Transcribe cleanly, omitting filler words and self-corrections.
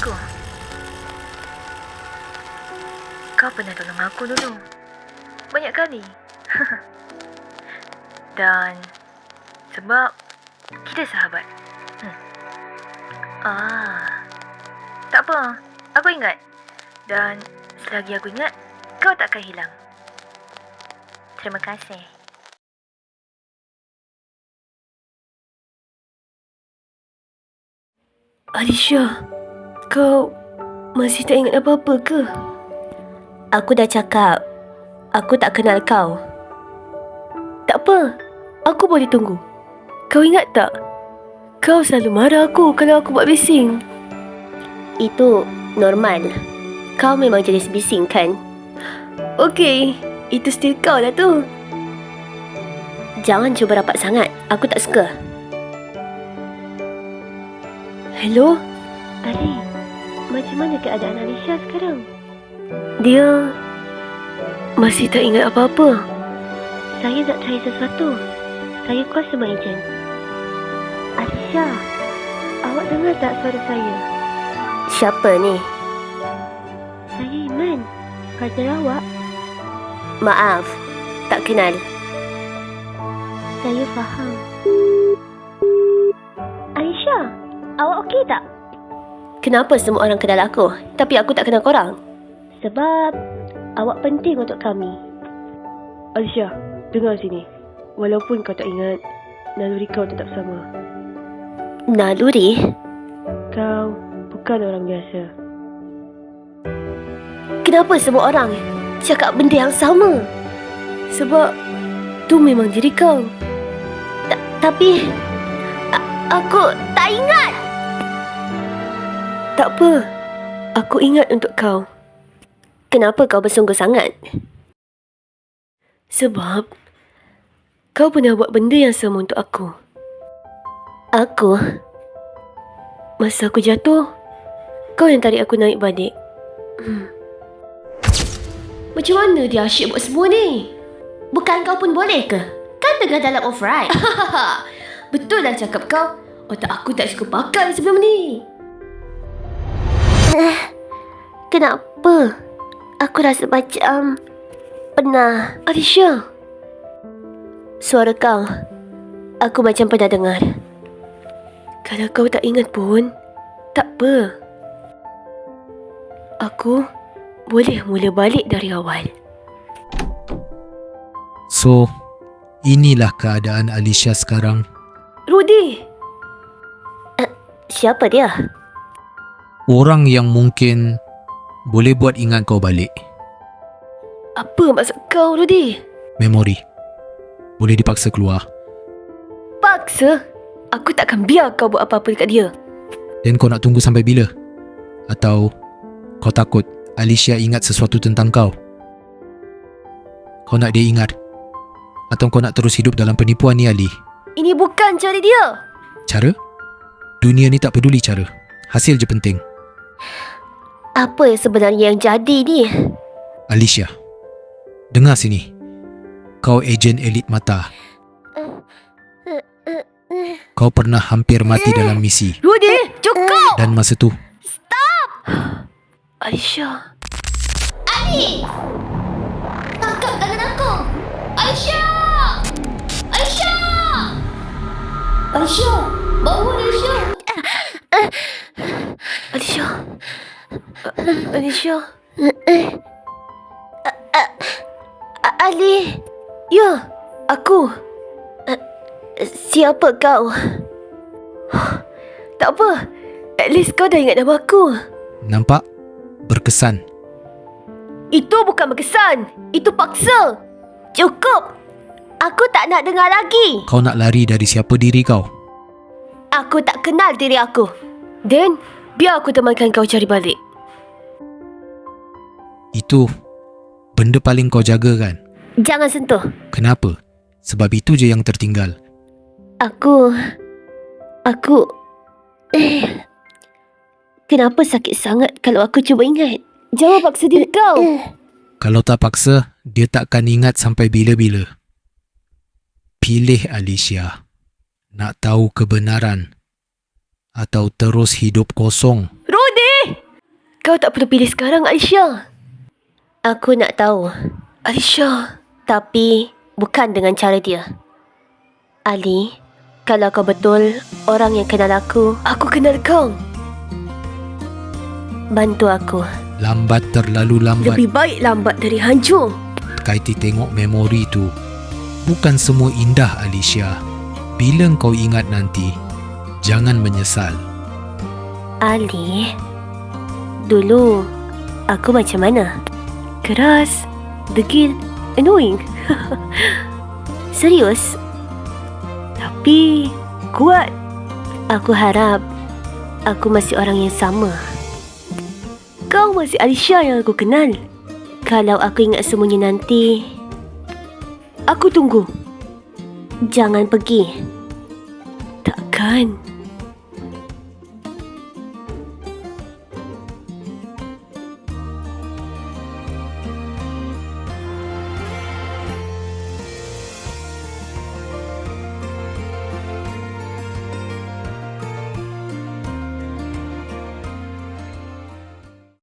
aku. Kau pernah tolong aku dulu. Banyak kali. Dan sebab kita sahabat. Tak apa. Aku ingat. Dan selagi aku ingat, kau takkan hilang. Terima kasih. Alisha, kau masih tak ingat apa-apa ke? Aku dah cakap, aku tak kenal kau. Tak apa, aku boleh tunggu. Kau ingat tak? Kau selalu marah aku kalau aku buat bising. Itu normal. Kau memang jenis bising kan? Okey, itu stil kau lah tu. Jangan cuba rapat sangat, aku tak suka. Hello? Ali, macam mana keadaan Alisha sekarang? Dia masih tak ingat apa-apa. Saya nak try sesuatu. Saya kuasa mengejen. Alisha, awak dengar tak suara saya? Siapa ni? Saya Iman, partner awak. Maaf, tak kenal. Saya faham. Alisha, awak okey tak? Kenapa semua orang kenal aku, tapi aku tak kenal korang? Sebab awak penting untuk kami. Alisha, dengar sini. Walaupun kau tak ingat, naluri kau tetap sama. Naluri? Kau bukan orang biasa. Kenapa semua orang cakap benda yang sama? Sebab tu memang diri kau. Tapi aku tak ingat. Tak apa, aku ingat untuk kau. Kenapa kau bersungguh sangat? Sebab kau pernah buat benda yang sama untuk aku. Aku? Masa aku jatuh, kau yang tarik aku naik balik. Macam mana dia asyik buat semua ni? Bukan kau pun boleh ke? Kan tengah dalam off-ride. Betul lah cakap kau. Otak aku tak cukup pakai sebelum ni. Kenapa? Aku rasa macam pernah. Alisha, Suara kau, aku macam pernah dengar. kalau kau tak ingat pun, tak apa. Aku boleh mula balik dari awal. So, inilah keadaan Alisha sekarang. Rudy! Siapa dia? Orang yang mungkin boleh buat ingat kau balik. Apa maksud kau, Rudy? Memori. Boleh dipaksa keluar. Paksa? Aku takkan biar kau buat apa-apa dekat dia. Dan kau nak tunggu sampai bila? Atau kau takut Alisha ingat sesuatu tentang kau? Kau nak dia ingat? Atau kau nak terus hidup dalam penipuan ni, Ali? Ini bukan cara dia. Cara? Dunia ni tak peduli cara. Hasil je penting. Apa yang sebenarnya yang jadi ni? Alisha, dengar sini. Kau ejen elit mata. Kau pernah hampir mati dalam misi. Rudy, cukup! Dan masa tu, Alisha. Ali! Tangkap tangan aku! Aisyah! Aisyah! Aisyah! Bangun Aisyah! Alisha. Alisha. Ali! Ya, aku. Siapa kau? Tak apa. At least kau dah ingat nama aku. nampak? Berkesan. Itu bukan berkesan. Itu paksa. Cukup! Aku tak nak dengar lagi. Kau nak lari dari siapa diri kau? Aku tak kenal diri aku. Dan biar aku temankan kau cari balik. Itu benda paling kau jaga kan? Jangan sentuh. Kenapa? Sebab itu je yang tertinggal. Aku... Kenapa sakit sangat kalau aku cuba ingat? Jangan paksa diri kau. Kalau tak paksa, dia takkan ingat sampai bila-bila. Pilih Alisha. Nak tahu kebenaran atau terus hidup kosong? Rodi! Kau tak perlu pilih sekarang, Alicia. Aku nak tahu. Alicia. Tapi bukan dengan cara dia. Ali, kalau kau betul orang yang kenal aku, Aku kenal kau. bantu aku. Lambat terlalu lambat. Lebih baik lambat dari hancur. Kaiti tengok memori tu. Bukan semua indah, Alicia. Bila kau ingat nanti, jangan menyesal. Ali, dulu aku macam mana? Keras, degil, annoying. Serius? Tapi kuat. Aku harap aku masih orang yang sama. Kau masih Alicia yang aku kenal. Kalau aku ingat semuanya nanti, Aku tunggu. jangan pergi. Takkan.